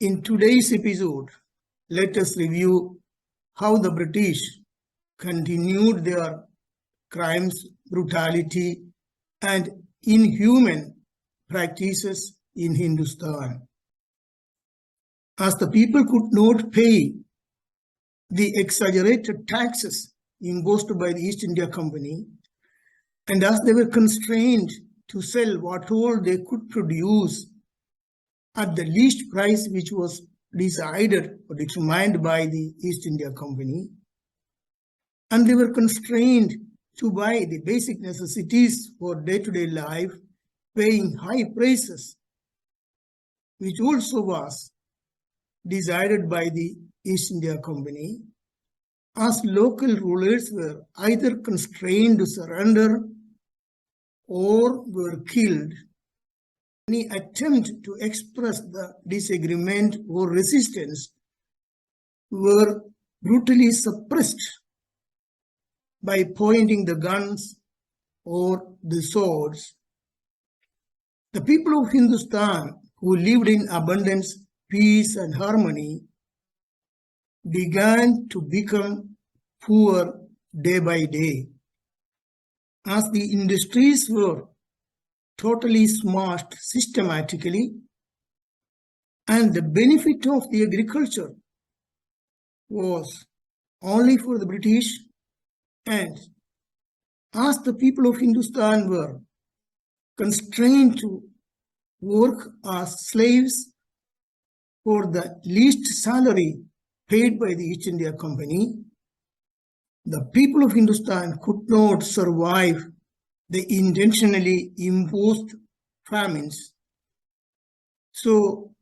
In today's episode, let us review how the British continued their crimes, brutality, and inhuman practices in Hindustan. As the people could not pay the exaggerated taxes imposed by the East India Company, and as they were constrained to sell what all they could produce at the least price which was decided or determined by the East India Company, and they were constrained to buy the basic necessities for day-to-day life, paying high prices, which also was decided by the East India Company, as local rulers were either constrained to surrender or were killed. Any attempt to express the disagreement or resistance were brutally suppressed by pointing the guns or the swords. The people of Hindustan, who lived in abundance, peace, and harmony, began to become poor day by day, as the industries were totally smashed systematically, and the benefit of the agriculture was only for the British, and as the people of Hindustan were constrained to work as slaves for the least salary paid by the East India Company, the people of Hindustan could not survive the intentionally imposed famines. So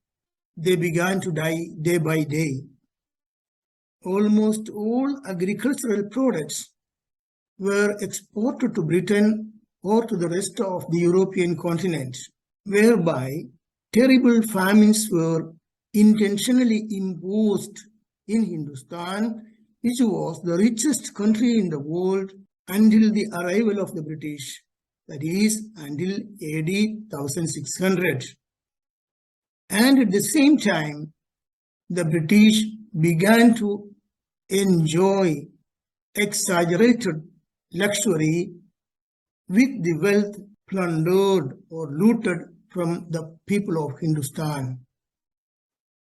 they began to die day by day. Almost all agricultural products were exported to Britain or to the rest of the European continent, whereby terrible famines were intentionally imposed in Hindustan, which was the richest country in the world until the arrival of the British, that is, until AD 1600. And at the same time, the British began to enjoy exaggerated luxury with the wealth plundered or looted from the people of Hindustan.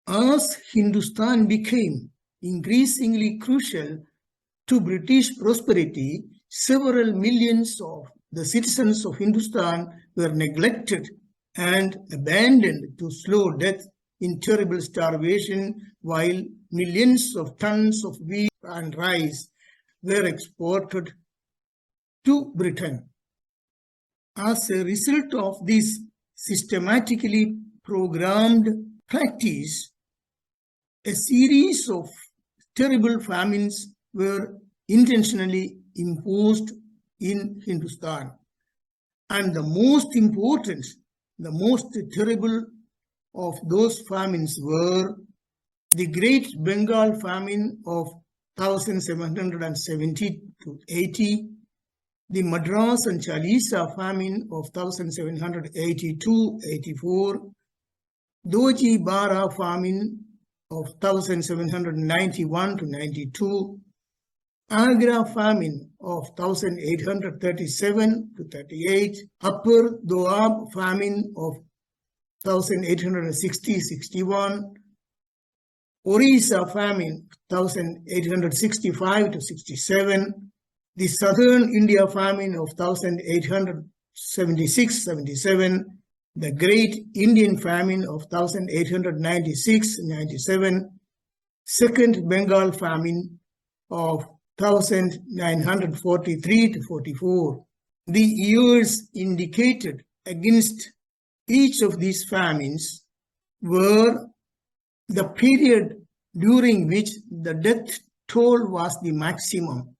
As Hindustan became increasingly crucial to British prosperity, several millions of the citizens of Hindustan were neglected and abandoned to slow death in terrible starvation, while millions of tons of wheat and rice were exported to Britain. As a result of this systematically programmed practice, a series of terrible famines were intentionally imposed in Hindustan. And the most important, the most terrible of those famines were the Great Bengal famine of 1770 to 80, the Madras and Chalisa famine of 1782-84, Doji Bara famine of 1791 to 92, Agra famine of 1837 to 38, Upper Doab famine of 1860-61, Orissa famine 1865 to 67, the Southern India famine of 1876-77, the Great Indian famine of 1896-97, Second Bengal famine of 1943 to 44. The years indicated against each of these famines were the period during which the death toll was the maximum.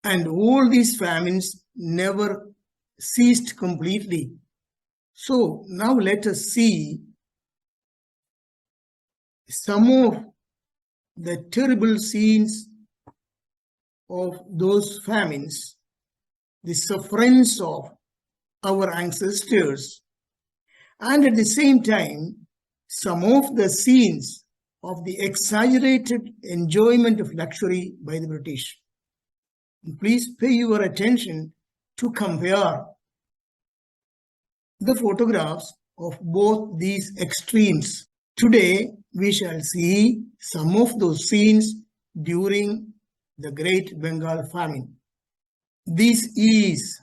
And all these famines never ceased completely. So now let us see some of the terrible scenes of those famines, the sufferance of our ancestors, and at the same time some of the scenes of the exaggerated enjoyment of luxury by the British. Please pay your attention to compare the photographs of both these extremes. Today, we shall see some of those scenes during the Great Bengal Famine. This is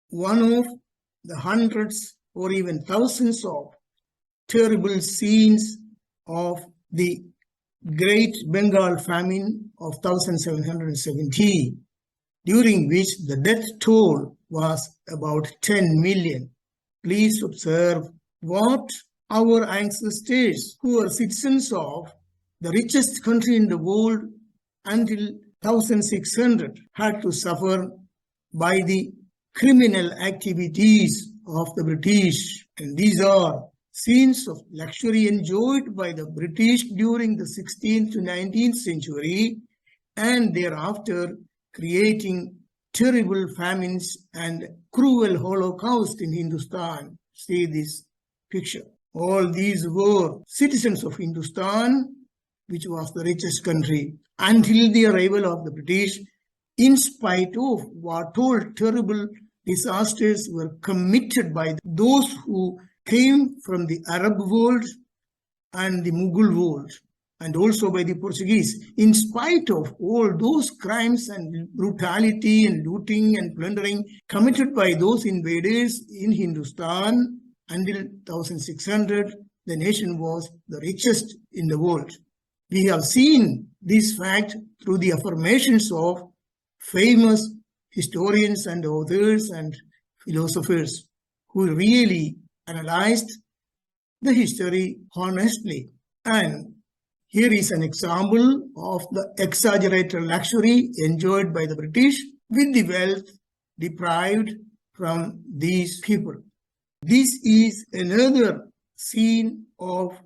one of the hundreds or even thousands of terrible scenes of the Great Bengal Famine of 1770, during which the death toll was about 10 million. Please observe what our ancestors, who were citizens of the richest country in the world until 1600, had to suffer by the criminal activities of the British. And these are scenes of luxury enjoyed by the British during the 16th to 19th century, and thereafter creating terrible famines and cruel holocaust in Hindustan. See this picture. All these were citizens of Hindustan, which was the richest country, until the arrival of the British, in spite of what all terrible disasters were committed by those who came from the Arab world and the Mughal world, and also by the Portuguese. In spite of all those crimes and brutality and looting and plundering committed by those invaders in Hindustan, until 1600, the nation was the richest in the world. We have seen this fact through the affirmations of famous historians and authors and philosophers who really analyzed the history honestly. And here is an example of the exaggerated luxury enjoyed by the British with the wealth deprived from these people. This is another scene of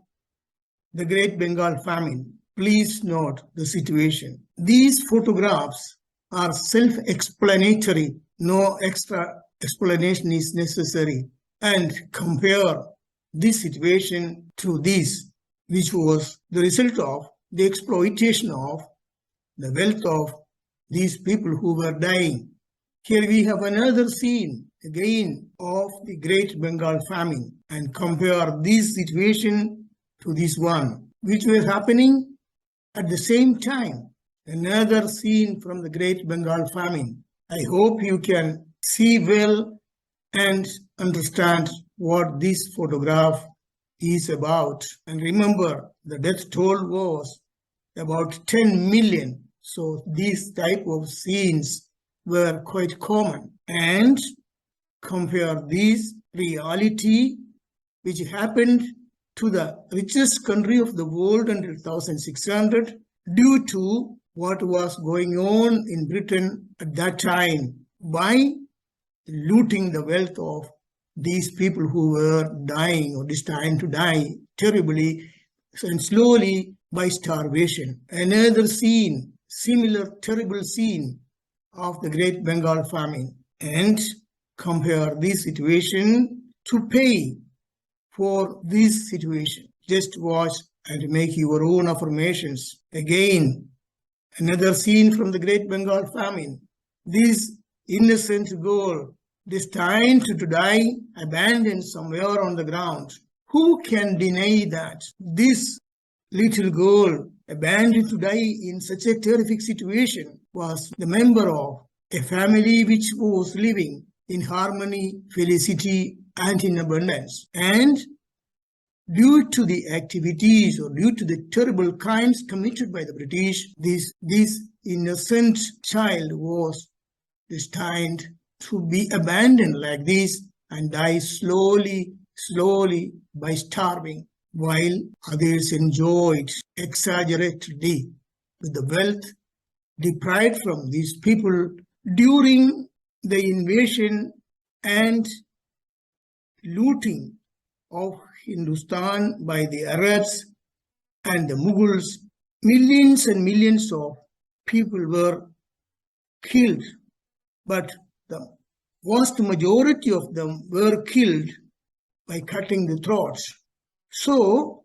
the Great Bengal Famine. Please note the situation. These photographs are self-explanatory. No extra explanation is necessary. And compare this situation to this, which was the result of the exploitation of the wealth of these people who were dying. Here we have another scene again of the Great Bengal Famine, and compare this situation to this one, which was happening at the same time. Another scene from the Great Bengal Famine. I hope you can see well and understand what this photograph is about. And remember, the death toll was about 10 million. So these type of scenes were quite common. And compare this reality which happened to the richest country of the world until 1600 due to what was going on in Britain at that time by looting the wealth of these people who were dying or destined to die terribly and slowly by starvation. Another scene, similar terrible scene of the Great Bengal Famine. And compare this situation to pay for this situation. Just watch and make your own affirmations. Again, another scene from the Great Bengal Famine. This innocent girl destined to die, abandoned somewhere on the ground. Who can deny that this little girl abandoned to die in such a terrific situation was the member of a family which was living in harmony, felicity, and in abundance. And due to the activities or due to the terrible crimes committed by the British, this innocent child was destined to be abandoned like this and die slowly by starving, while others enjoyed exaggeratedly with the wealth deprived from these people during the invasion and looting of Hindustan by the Arabs and the Mughals. Millions and millions of people were killed, but the vast majority of them were killed by cutting the throats. So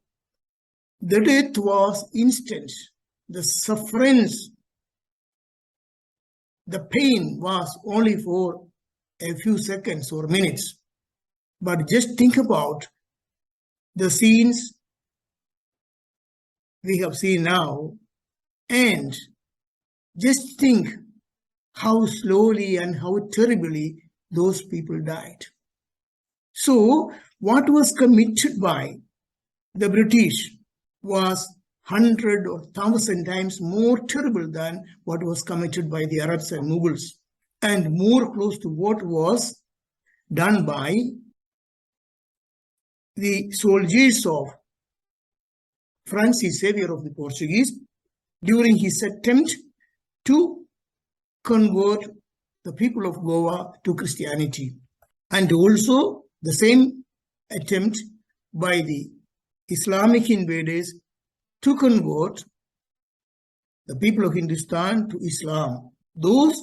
the death was instant. The sufferance, the pain was only for a few seconds or minutes. But just think about the scenes we have seen now, and just think how slowly and how terribly those people died. So what was committed by the British was 100 or 1,000 times more terrible than what was committed by the Arabs and Mughals, and more close to what was done by the soldiers of Francis Xavier of the Portuguese during his attempt to convert the people of Goa to Christianity, and also the same attempt by the Islamic invaders to convert the people of Hindustan to Islam. Those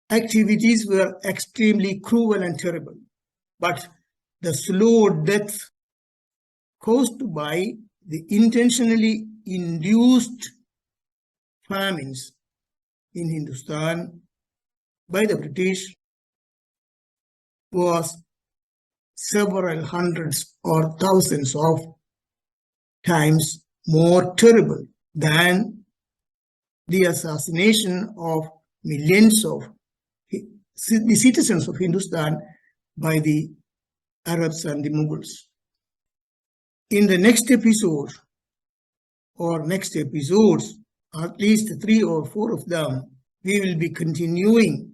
activities were extremely cruel and terrible, but the slow death caused by the intentionally induced famines in Hindustan by the British was several hundreds or thousands of times more terrible than the assassination of millions of the citizens of Hindustan by the Arabs and the Mughals. In the next episode, or next episodes, at least 3 or 4 of them, we will be continuing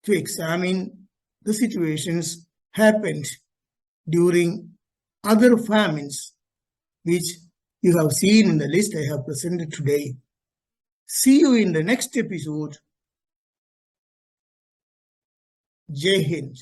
to examine the situations happened during other famines, which you have seen in the list I have presented today. See you in the next episode. Jai Hind.